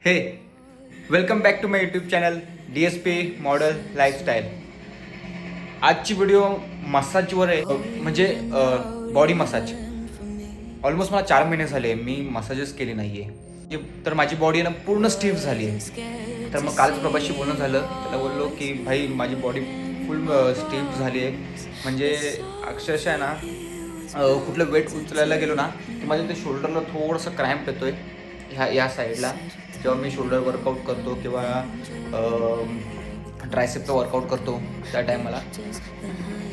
हे welcome back to my YouTube channel DSP model lifestyle. आजची video मसाजवर आहे, म्हणजे बॉडी मसाज. ऑलमोस्ट मला 4 महिने झाले मी मसाजच केली नाही आहे. तर माझी बॉडी ना पूर्ण स्टिफ झाली आहे. तर मग कालच प्रभासशी बोलणं झालं, त्याला बोललो की भाई माझी बॉडी फुल स्टिफ झाली आहे. म्हणजे अक्षरशः ना कुठलं वेट उचलायला गेलो ना तर माझ्या ते शोल्डरला थोडंसं क्रॅम्प येतो आहे ह्या साईडला, जेव्हा मी शोल्डर वर्कआउट करतो किंवा ट्रायसेपचा वर्कआउट करतो त्या टायमाला.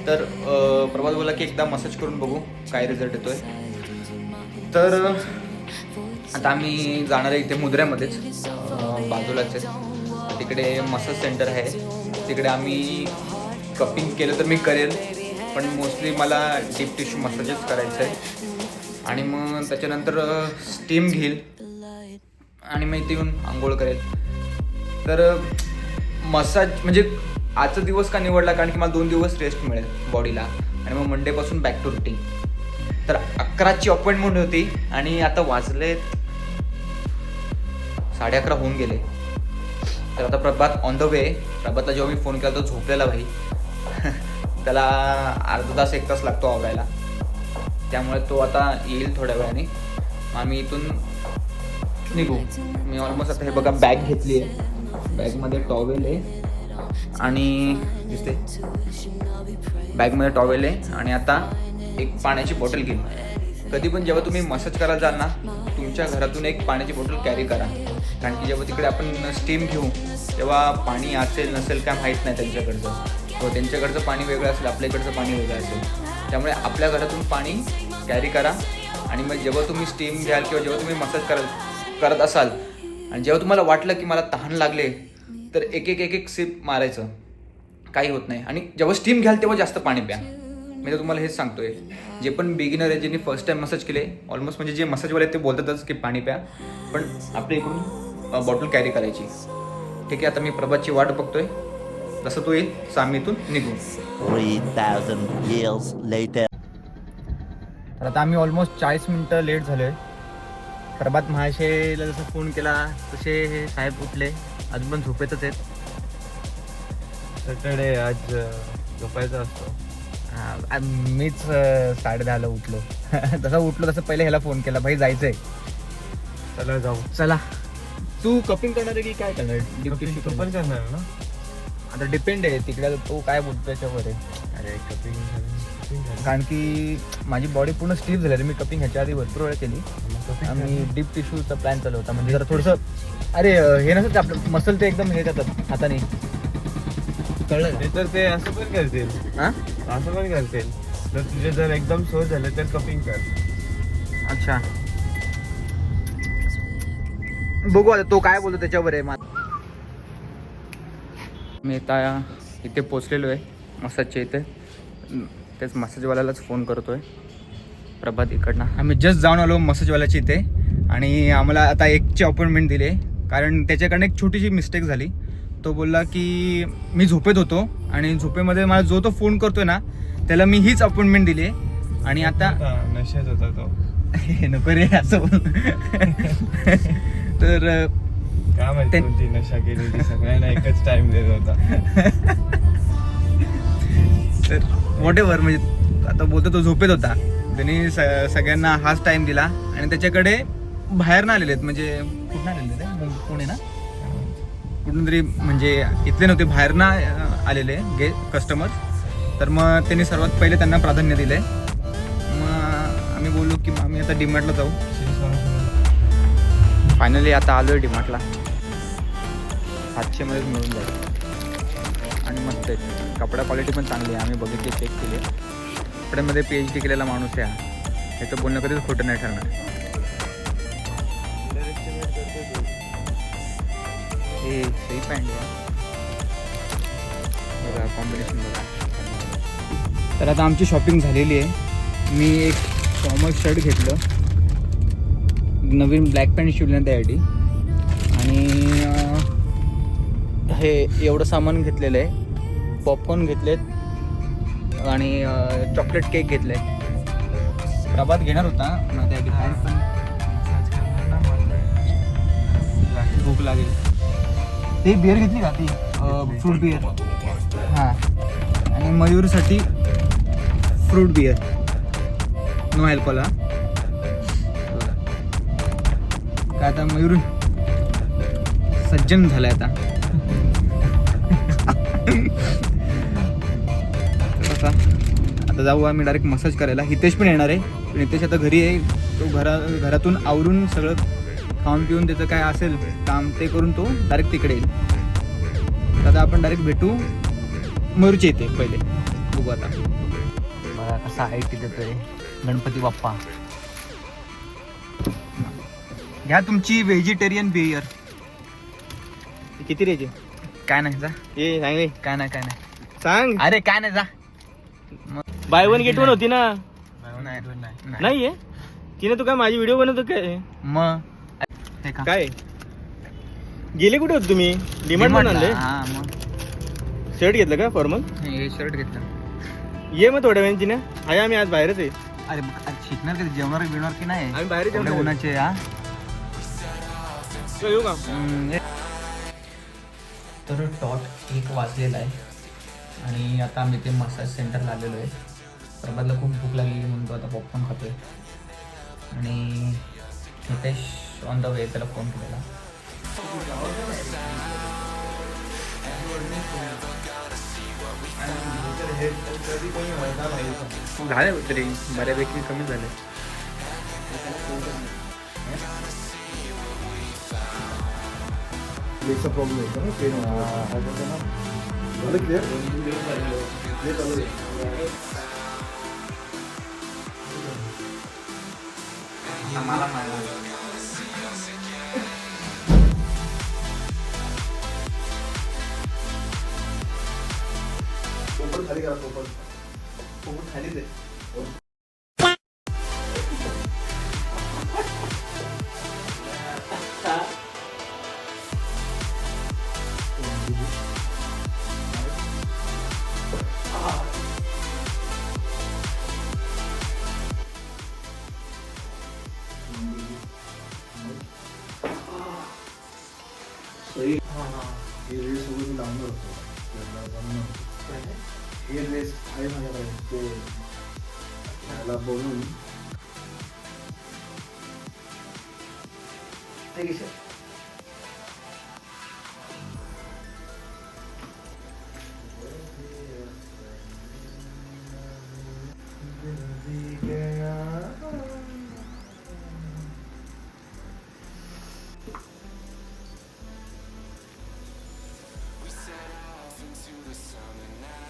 तर प्रभात बोला की एकदा मसाज करून बघू काय रिझल्ट येतो आहे. तर आता आम्ही जाणार आहे इथे मुद्र्यामध्येच, बाजूलाच आहे तिकडे मसाज सेंटर आहे. तिकडे आम्ही कपिंग केलं तर मी करेल, पण मोस्टली मला डीप टिश्यू मसाजच करायचं आहे. आणि मग त्याच्यानंतर स्टीम घेईल आणि मग इथे येऊन आंघोळ करेल. तर मसाज म्हणजे आजचा दिवस का निवडला, कारण की मला 2 दिवस रेस्ट मिळेल बॉडीला आणि मग मंडेपासून बॅक टू रुटीन. तर 11ची अपॉइंटमेंट होती आणि आता वाजले 11:30 होऊन गेले. तर आता प्रभात ऑन द वे. प्रभातला जेव्हा मी फोन केला तो झोपलेला भाई. त्याला अर्धा तास 1 तास लागतो आवरायला, त्यामुळे तो आता येईल थोड्या वेळाने. आम्ही इथून निघू. मी ऑलमोस्ट आता हे बघा बॅग घेतली आहे, बॅगमध्ये टॉवेल आहे आणि दिसते बॅगमध्ये टॉवेल आहे आणि आता एक पाण्याची बॉटल घेईन. कधी पण जेव्हा तुम्ही मसाज करायला जाल ना तुमच्या घरातून एक पाण्याची बॉटल कॅरी करा, कारण की जेव्हा तिकडे आपण स्टीम घेऊ तेव्हा पाणी असेल नसेल काय माहीत नाही त्यांच्याकडचं, किंवा त्यांच्याकडचं पाणी वेगळं असेल आपल्याकडचं पाणी वेगळं असेल. त्यामुळे आपल्या घरातून पाणी कॅरी करा आणि मग जेव्हा तुम्ही स्टीम घ्याल किंवा जेव्हा तुम्ही मसाज करत असाल आणि जेव्हा तुम्हाला वाटलं की मला तहान लागले तर एक सिप मारायचं, काही होत नाही. आणि जेव्हा स्टीम घ्याल तेव्हा जास्त पाणी प्या. मी तर तुम्हाला हेच सांगतोय. जे पण बिगिनर आहे ज्यांनी फर्स्ट टाइम मसाज केले, ऑलमोस्ट म्हणजे जे मसाजवाले आहेत ते बोलतातच की पाणी प्या, पण आपल्या इकडून बॉटल कॅरी करायची. ठीक आहे, आता मी प्रभातची वाट बघतोय, जसं तो येईल तसं आम्ही इथून निघू. 3000 years later. तर आता आम्ही ऑलमोस्ट 40 मिनटं लेट झालो आहे. प्रभात महाशयला जसं फोन केला तसे हे साहेब उठले, अजून पण झोपेतच आहेत. सॅटर्डे आज झोपायचा असतो. मीच 10:30ला उठलो. तसं उठलो तसं पहिले ह्याला फोन केला, भाई जायचंय चला जाऊ. चला. तू कपिंग करणार आहे की काय करणार? तो पण करणार ना. आता डिपेंड आहे तिकडे तो काय बोलतो त्याच्यावर आहे. अरे कपिंग कारण की माझी बॉडी पूर्ण स्टिफ झाली. मी कपिंग ह्याच्या आधी भरपूर वेळ केली. आम्ही डीप टिश्यूचा प्लॅन चालू होता, म्हणजे जरा थोडंसं अरे हे नसतं ते आपलं मसल ते एकदम हे जातात हाताने, कळलं? तर ते असं पण करतील. हां असं पण करतील. तर तुझे जर एकदम सोय झाले तर कपिंग कर. अच्छा, बघू आता तो काय बोलतो त्याच्यावर आहे. मी आता इथे पोचलेलो आहे मसाजच्या इथे. तेच मसाजवाल्यालाच फोन करतो आहे, प्रभात इकडनं. आम्ही जस्ट जाऊन आलो मसाजवाल्याच्या इथे आणि आम्हाला आता 1ची अपॉइंटमेंट दिली, कारण त्याच्याकडनं एक छोटीशी मिस्टेक झाली. तो बोलला की मी झोपेत होतो आणि झोपेमध्ये मला जो तो फोन करतोय ना त्याला मी हीच अपॉइंटमेंट दिली आहे. आणि आता नशेत होता तो. नको रे असं बोल. तर काय माहिती कोणती नशा केली होती, सगळ्यांना एकच टाइम देत होता. तर व्हॉटेवर, म्हणजे आता बोलतो तो झोपेत होता, त्यांनी सगळ्यांना हाच टाइम दिला. आणि त्याच्याकडे बाहेरनं आलेले आहेत, म्हणजे कुठून आलेले ते पुणे ना कुठून तरी, म्हणजे इथले नव्हते, बाहेरनं आलेले कस्टमर्स. तर मग त्यांनी सर्वात पहिले त्यांना प्राधान्य दिलं आहे. मग आम्ही बोललो की आम्ही आता डीमार्टला जाऊ. फायनली आता आलो आहे डीमार्टला. 700मध्येच मिळून जाईल आणि मस्त आहे. कपडा क्वालिटी पण चांगली आहे, आम्ही बघितली, चेक केली. कपड्यामध्ये PhD केलेला माणूस आहे हा, त्याचं बोलणं कधीच खोटं नाही ठरणार. हे सही पॅन्ट आहे बघा, कॉम्बिनेशन बघा. तर आता आमची शॉपिंग झालेली आहे. मी एक फॉर्मल शर्ट घेतलं, नवीन ब्लॅक पॅन्ट शिवलं त्यासाठी, आणि हे एवढं सामान घेतलेलं आहे. पॉपकॉर्न घेतलेत आणि चॉकलेट केक घेतले. प्रभात घेणार होता त्यासाठी पॅन्ट पण भूक लागेल. ते बिअर घेतली का ती फ्रूट बिअर हां आणि मयूरसाठी फ्रूट बिअर नो अल्कोहोल. काय आता मयूर सज्जन झालाय आता. आता जाऊ आम्ही डायरेक्ट मसाज करायला. हितेश पण येणार आहे. पण हितेश आता घरी आहे. तो घरातून आवरून सगळं खाऊन पिऊन त्याचं काय असेल काम ते करून तो डायरेक्ट तिकडे येईल. आता आपण डायरेक्ट भेटू मयूरच्या इथे पहिले. बघू आता बघा कसा आयटी देतोय गणपती बाप्पा. घ्या तुमची व्हेजिटेरियन बियर. किती रेचे? काय नाही जा. ये सांग रे. काय नाही सांग. अरे काय नाही जा. बाय वन गेट वन होती ना? नाही नाहीये. तिने तू काय माझी व्हिडिओ बनवतो काय? मग हे का? काय गेले कुठे होते तुम्ही? डिमांड मध्ये आणले? हा मग शर्ट घेतलं का फॉर्मल? हे शर्ट घेतलं. ये मग थोड्या वेळाने तिने. आहे आम्ही आज बाहेरच आहे. अरे शिकणार कधी जेवणार बिवणार की नाही? आम्ही बाहेर एवढ्या उन्हाचे हा. येऊ का? तर टॉट 1 वाजलेला आहे आणि आता आम्ही ते मसाज सेंटरला आलेलो आहे. प्रभातला खूप भूक लागलेली म्हणून तो आता पॉपकॉर्न खातोय आणि हितेश ऑन द वे त्याला फोन केलेला. झाले तरी बऱ्यापैकी कमी झाले. प्रॉब्लेम होता ना पेन झालं क्लिअर. पोपट खाली करा. पोपट खालीच आहे. हे ड्रेस वगैरे लावणार होतो. हे ड्रेस आहे माझ्याकडे ते मला बनवून ते घे सर.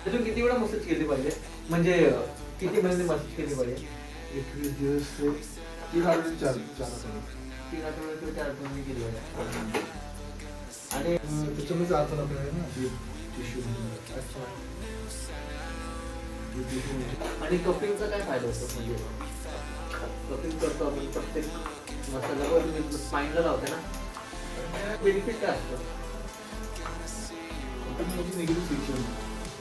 अजून किती वेळा मसाज केली पाहिजे? म्हणजे किती महिने मसाज केली पाहिजे? 21 दिवस ते 3 आठवडे 4 3 आठवडे किंवा 4 आठवडे केली पाहिजे. आणि त्याच्यामध्ये आता आपल्याला ना टिश्यू. अच्छा. आणि कपिंगचा काय फायदा होतो? म्हणजे कपिंग करतो आपण प्रत्येक मसाजावर स्पाईनला लावते ना, बेनिफिट काय असतं? निगेटिव्ह सेक्शन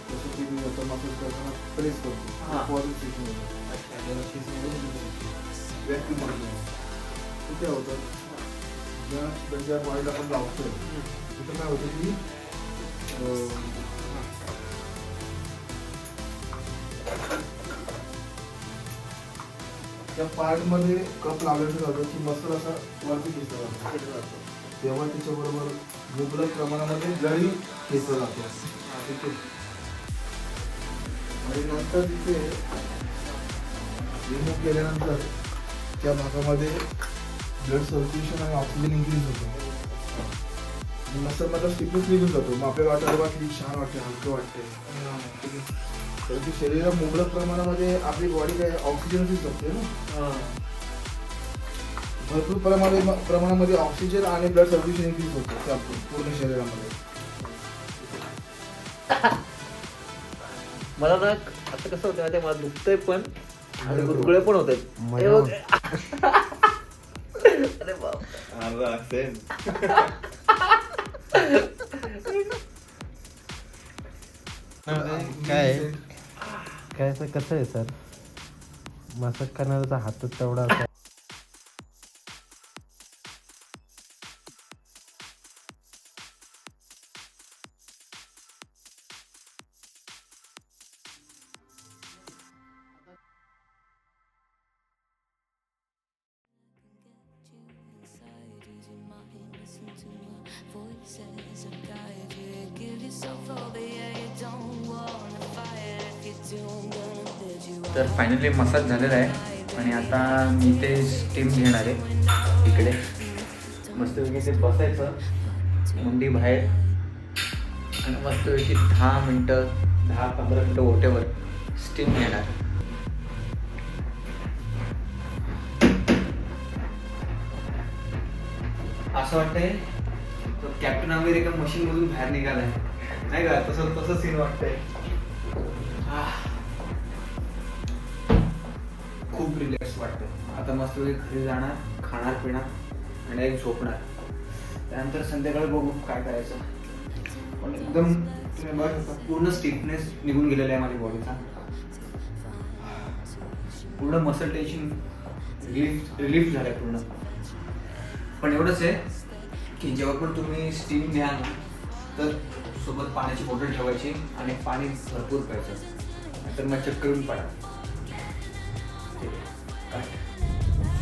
जसं की मी आता मसाज करताना प्रेस करतो. पॉझिटिव्ह सेक्शन होतं. व्हॅक्यूम मारतो. ते काय होतं ज्या बॉडीला आपण लावतो तिथं काय होतं की त्या पार्टमध्ये कप लावल्याचं जातं की मसल असा वरती खेचला जातो. तेव्हा त्याच्याबरोबर मुबलक प्रमाणामध्ये जरी खेचला जातो. आणि नंतर तिथे रिमूव्ह केल्यानंतर त्या भागामध्ये ब्लड सर्क्युलेशन आणि ऑक्सिजन इन्क्रीज होतो. मसलमधला स्टिफनेस निघून जातो. मग आपल्याला वाटतं बघा किती छान वाटते, हलकं वाटते. कारण की शरीरात मुबलक प्रमाणामध्ये आपली बॉडी काय ऑक्सिजनच असते ना. भरपूर प्रमाणामध्ये ऑक्सिजन आणि ब्लड सर्क्युलेशन इन्क्रीज होतं त्या पूर्ण शरीरामध्ये. मला ना आता कसं होतं माहिती, मला दुखतंय पण आणि गुडगुळे पण होत आहेत. अरे बाप. काय कसं आहे सर, मसाज करणाऱ्याचा हातच तेवढा तर फायनली मसाज झालेला आहे आणि आता मी ते स्टीम घेणार आहे इकडे. मस्तपैकी ते बसायचं मुंडी बाहेर आणि मस्तपैकी 10 मिनटं 10-15 मिनटं ओट्यावर स्टीम घेणार. असं वाटतंय तो कॅप्टन अमेरिका मशीनमधून बाहेर निघालाय नाही का, तसं सीन वाटतंय. खूप रिलॅक्स वाटतं. आता मस्त घरी जाणार, खाणार पिणार आणि एक झोपणार. त्यानंतर संध्याकाळी बघू काय करायचं. पण एकदम तुम्ही बघू शकता पूर्ण स्टिफनेस निघून गेलेला आहे माझ्या बॉडीचा. पूर्ण मसल टेन्शन रिलीफ झालंय पूर्ण. पण एवढंच आहे की जेव्हा पण तुम्ही स्टीम घ्या ना तर सोबत पाण्याची बॉटल ठेवायची आणि पाणी भरपूर प्यायचं, तर मग चक्करून पडा.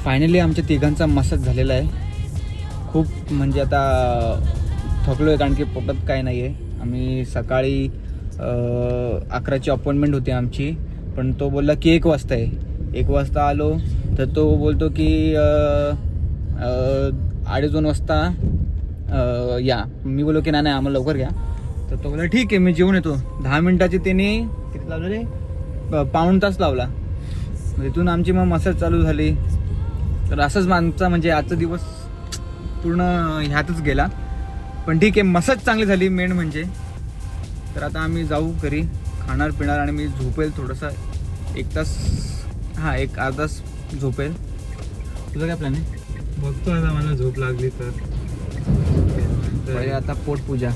फायनली आमच्या तिघांचा मसाज झालेला आहे. खूप म्हणजे आता थकलो आहे कारण की पोटात काय नाही आहे. आम्ही सकाळी 11ची अपॉइंटमेंट होती आमची, पण तो बोलला की 1 वाजता आहे. 1 वाजता आलो तर तो बोलतो की 2:30 वाजता या. मी बोललो की नाही आम्हाला लवकर घ्या. तर तो बोलला ठीक आहे मी जेवून येतो. 10 मिनटाची त्याने किती लावलं रे, 1.5 तास लावला. तिथून आमची मग मसाज चालू झाली. तर असंच आमचा म्हणजे आजचा दिवस पूर्ण ह्यातच गेला. पण ठीक आहे मसाज चांगली झाली मेन म्हणजे. तर आता आम्ही जाऊ घरी, खाणार पिणार आणि मी झोपेल थोडंसं 1 तास, हां 1 अर्धा तास झोपेल. तुझं काय प्लॅन आहे? बघतो आता मला झोप लागली तर पहिले आता पोटपूजा.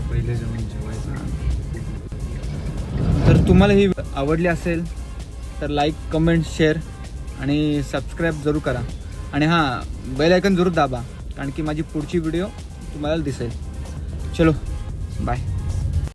पहिले जाऊन जेवायचं. तर तुम्हाला ही आवडली असेल तर लाईक कमेंट शेअर आणि सबस्क्राईब जरूर करा. आणि हां बेल आयकन जरूर दाबा कारण की माझी पुढची व्हिडिओ तुम्हाला दिसेल. चलो बाय.